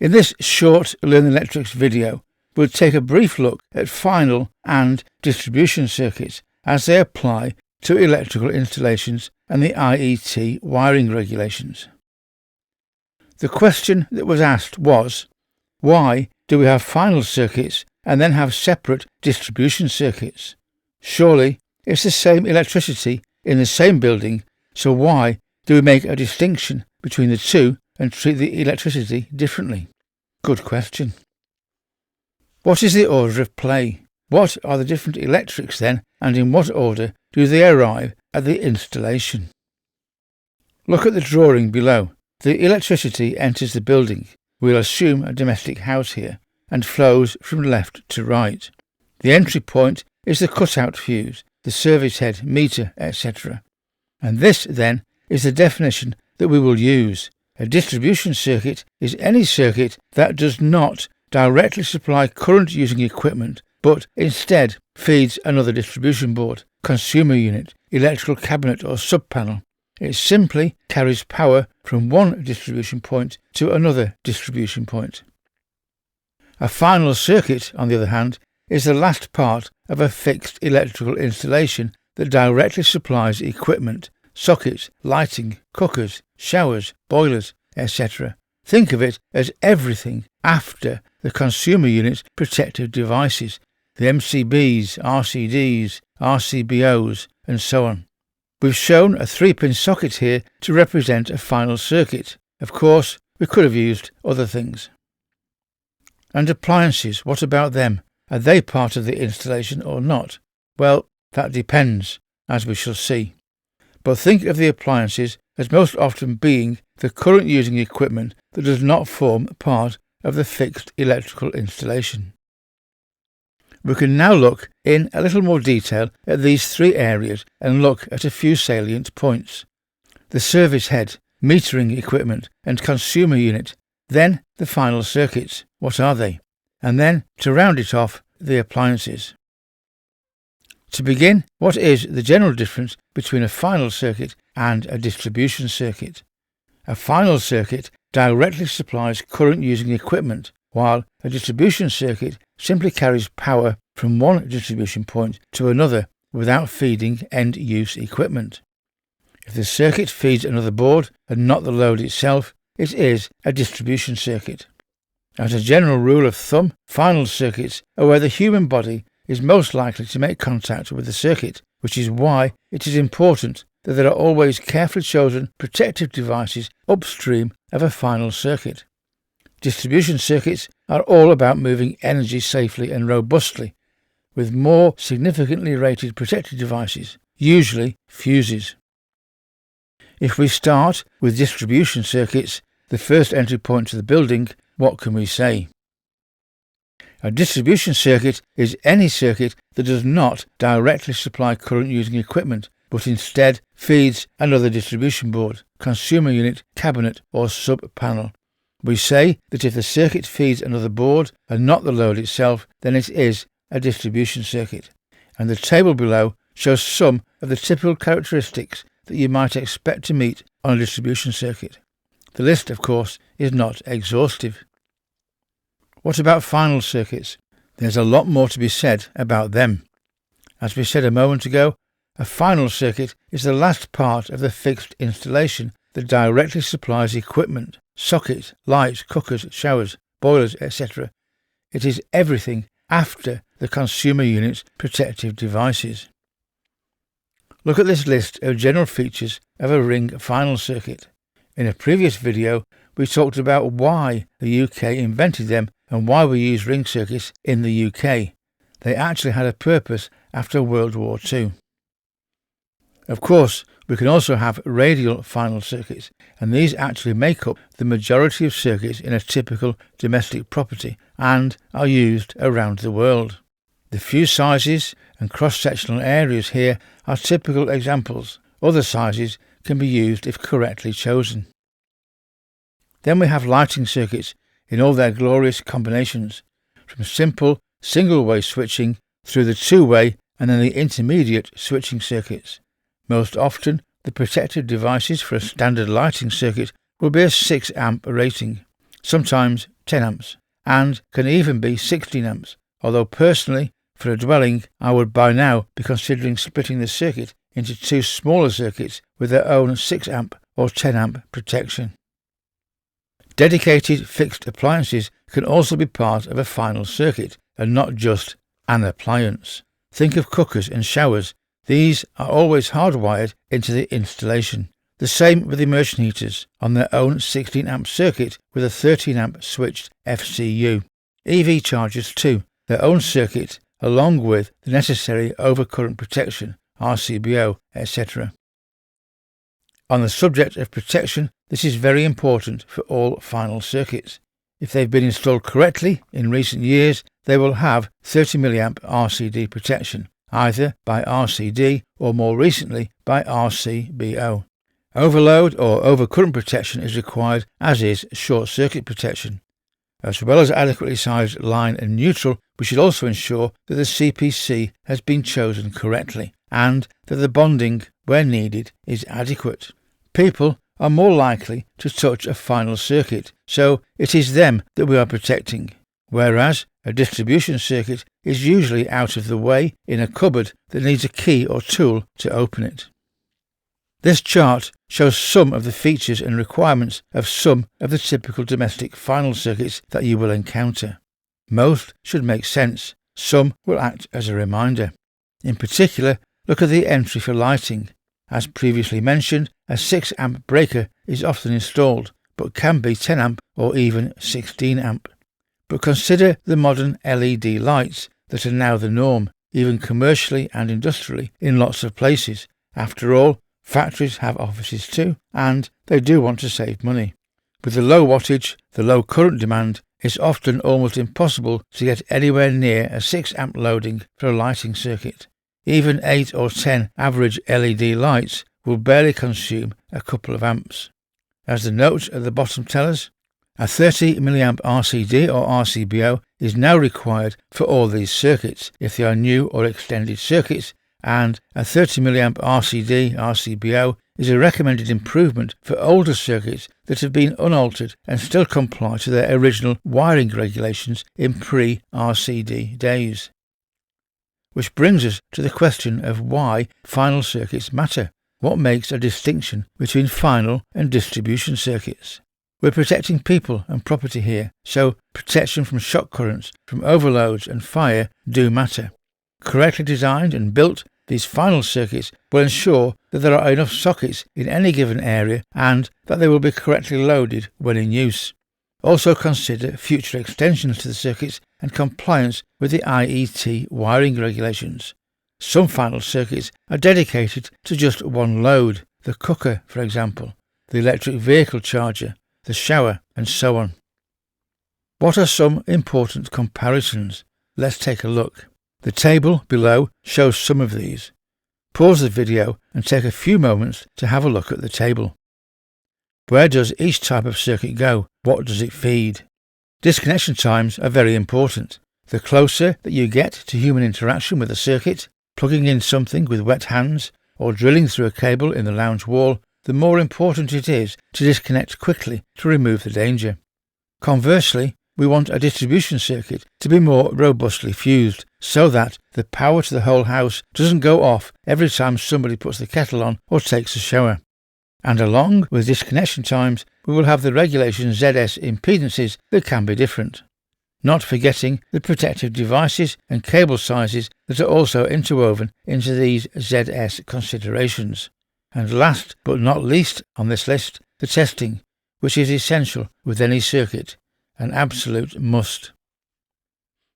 In this short Learn Electrics video, we'll take a brief look at final and distribution circuits as they apply to electrical installations and the IET wiring regulations. The question that was asked was, why do we have final circuits and then have separate distribution circuits? Surely it's the same electricity in the same building, so why do we make a distinction between the two and treat the electricity differently? Good question. What is the order of play? What are the different electrics then, and in what order do they arrive at the installation? Look at the drawing below. The electricity enters the building. We'll assume a domestic house here, and flows from left to right. The entry point is the cutout fuse, the service head, meter, etc. And this, then, is the definition that we will use. A distribution circuit is any circuit that does not directly supply current using equipment, but instead feeds another distribution board, consumer unit, electrical cabinet or sub-panel. It simply carries power from one distribution point to another distribution point. A final circuit, on the other hand, is the last part of a fixed electrical installation that directly supplies equipment, sockets, lighting, cookers, showers, boilers, etc. Think of it as everything after the consumer unit's protective devices, the MCBs, RCDs, RCBOs, and so on. We've shown a 3-pin socket here to represent a final circuit. Of course, we could have used other things. And appliances, what about them? Are they part of the installation or not? Well, that depends, as we shall see. But think of the appliances as most often being the current using equipment that does not form part of the fixed electrical installation. We can now look in a little more detail at these three areas and look at a few salient points. The service head, metering equipment and consumer unit, then the final circuits, what are they? And then, to round it off, the appliances. To begin, what is the general difference between a final circuit and a distribution circuit? A final circuit directly supplies current using equipment, while a distribution circuit simply carries power from one distribution point to another without feeding end-use equipment. If the circuit feeds another board and not the load itself, it is a distribution circuit. As a general rule of thumb, final circuits are where the human body is most likely to make contact with the circuit, which is why it is important that there are always carefully chosen protective devices upstream of a final circuit. Distribution circuits are all about moving energy safely and robustly, with more significantly rated protective devices, usually fuses. If we start with distribution circuits, the first entry point to the building, what can we say? A distribution circuit is any circuit that does not directly supply current using equipment, but instead feeds another distribution board, consumer unit, cabinet or sub-panel. We say that if the circuit feeds another board and not the load itself, then it is a distribution circuit. And the table below shows some of the typical characteristics that you might expect to meet on a distribution circuit. The list, of course, is not exhaustive. What about final circuits? There's a lot more to be said about them. As we said a moment ago, a final circuit is the last part of the fixed installation that directly supplies equipment, sockets, lights, cookers, showers, boilers, etc. It is everything after the consumer unit's protective devices. Look at this list of general features of a ring final circuit. In a previous video, we talked about why the UK invented them and why we use ring circuits in the UK. They actually had a purpose after World War II. Of course, we can also have radial final circuits, and these actually make up the majority of circuits in a typical domestic property and are used around the world. The fuse sizes and cross-sectional areas here are typical examples. Other sizes can be used if correctly chosen. Then we have lighting circuits in all their glorious combinations, from simple single-way switching through the two-way and then the intermediate switching circuits. Most often, the protective devices for a standard lighting circuit will be a 6 amp rating, sometimes 10 amps, and can even be 16 amps, although personally, for a dwelling, I would by now be considering splitting the circuit into two smaller circuits with their own 6 amp or 10 amp protection. Dedicated fixed appliances can also be part of a final circuit and not just an appliance. Think of cookers and showers. These are always hardwired into the installation. The same with immersion heaters on their own 16 amp circuit with a 13 amp switched FCU. EV chargers too, their own circuit along with the necessary overcurrent protection, RCBO, etc. On the subject of protection, this is very important for all final circuits. If they've been installed correctly in recent years, they will have 30 mA RCD protection, either by RCD or more recently by RCBO. Overload or overcurrent protection is required, as is short circuit protection. As well as adequately sized line and neutral, we should also ensure that the CPC has been chosen correctly and that the bonding, where needed, is adequate. People are more likely to touch a final circuit, so it is them that we are protecting, whereas a distribution circuit is usually out of the way in a cupboard that needs a key or tool to open it. This chart shows some of the features and requirements of some of the typical domestic final circuits that you will encounter. Most should make sense, some will act as a reminder. In particular, look at the entry for lighting. As previously mentioned, a 6 amp breaker is often installed, but can be 10 amp or even 16 amp. But consider the modern LED lights that are now the norm, even commercially and industrially, in lots of places. After all, factories have offices too, and they do want to save money. With the low wattage, the low current demand, it's often almost impossible to get anywhere near a 6 amp loading for a lighting circuit. Even 8 or 10 average LED lights will barely consume a couple of amps. As the notes at the bottom tell us, a 30 mA RCD or RCBO is now required for all these circuits if they are new or extended circuits, and a 30 mA RCD RCBO is a recommended improvement for older circuits that have been unaltered and still comply to their original wiring regulations in pre-RCD days. Which brings us to the question of why final circuits matter. What makes a distinction between final and distribution circuits? We're protecting people and property here, so protection from shock currents, from overloads and fire do matter. Correctly designed and built, these final circuits will ensure that there are enough sockets in any given area and that they will be correctly loaded when in use. Also consider future extensions to the circuits and compliance with the IET Wiring Regulations. Some final circuits are dedicated to just one load, the cooker for example, the electric vehicle charger, the shower and so on. What are some important comparisons? Let's take a look. The table below shows some of these. Pause the video and take a few moments to have a look at the table. Where does each type of circuit go? What does it feed? Disconnection times are very important. The closer that you get to human interaction with a circuit, plugging in something with wet hands or drilling through a cable in the lounge wall, the more important it is to disconnect quickly to remove the danger. Conversely, we want a distribution circuit to be more robustly fused so that the power to the whole house doesn't go off every time somebody puts the kettle on or takes a shower. And along with disconnection times, we will have the regulation ZS impedances that can be different. Not forgetting the protective devices and cable sizes that are also interwoven into these ZS considerations. And last but not least on this list, the testing, which is essential with any circuit, an absolute must.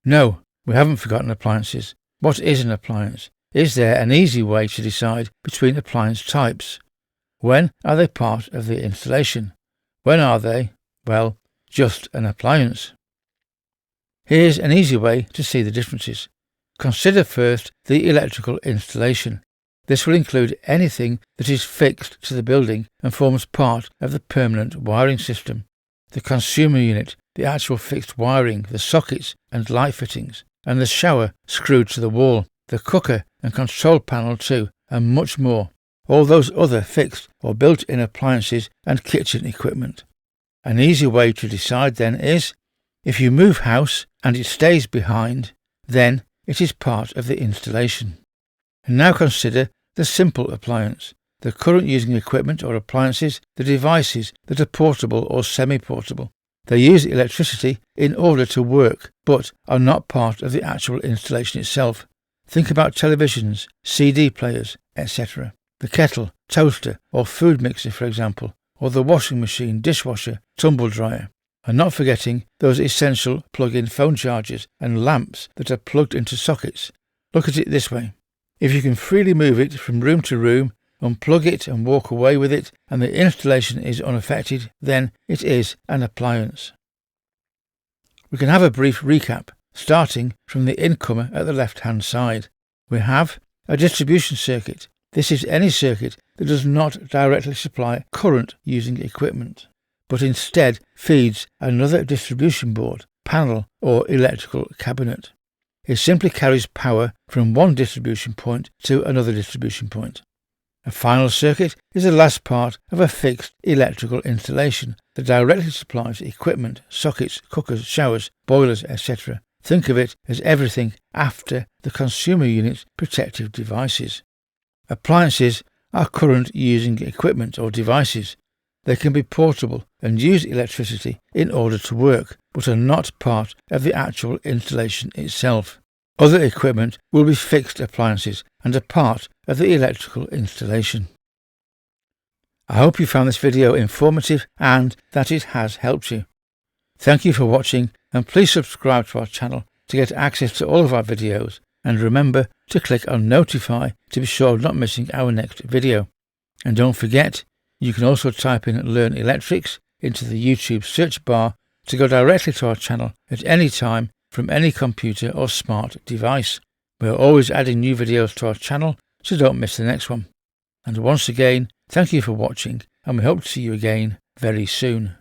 No, we haven't forgotten appliances. What is an appliance? Is there an easy way to decide between appliance types? When are they part of the installation? When are they, well, just an appliance? Here's an easy way to see the differences. Consider first the electrical installation. This will include anything that is fixed to the building and forms part of the permanent wiring system. The consumer unit, the actual fixed wiring, the sockets and light fittings, and the shower screwed to the wall, the cooker and control panel too, and much more. All those other fixed or built-in appliances and kitchen equipment. An easy way to decide then is If you move house and it stays behind, then it is part of the installation. And now consider the simple appliance, the current using equipment or appliances, the devices that are portable or semi-portable. They use electricity in order to work, but are not part of the actual installation itself. Think about televisions, CD players, etc. The kettle, toaster or food mixer, for example, or the washing machine, dishwasher, tumble dryer. And not forgetting those essential plug-in phone chargers and lamps that are plugged into sockets. Look at it this way. If you can freely move it from room to room, unplug it and walk away with it, and the installation is unaffected, then it is an appliance. We can have a brief recap, starting from the incomer at the left-hand side. We have a distribution circuit. This is any circuit that does not directly supply current using equipment, but instead feeds another distribution board, panel or electrical cabinet. It simply carries power from one distribution point to another distribution point. A final circuit is the last part of a fixed electrical installation that directly supplies equipment, sockets, cookers, showers, boilers, etc. Think of it as everything after the consumer unit's protective devices. Appliances are current using equipment or devices. They can be portable and use electricity in order to work, but are not part of the actual installation itself. Other equipment will be fixed appliances and are part of the electrical installation. I hope you found this video informative and that it has helped you. Thank you for watching, and please subscribe to our channel to get access to all of our videos, and remember to click on notify to be sure of not missing our next video. And don't forget, you can also type in Learn Electrics into the YouTube search bar to go directly to our channel at any time from any computer or smart device. We are always adding new videos to our channel, so don't miss the next one. And once again, thank you for watching, and we hope to see you again very soon.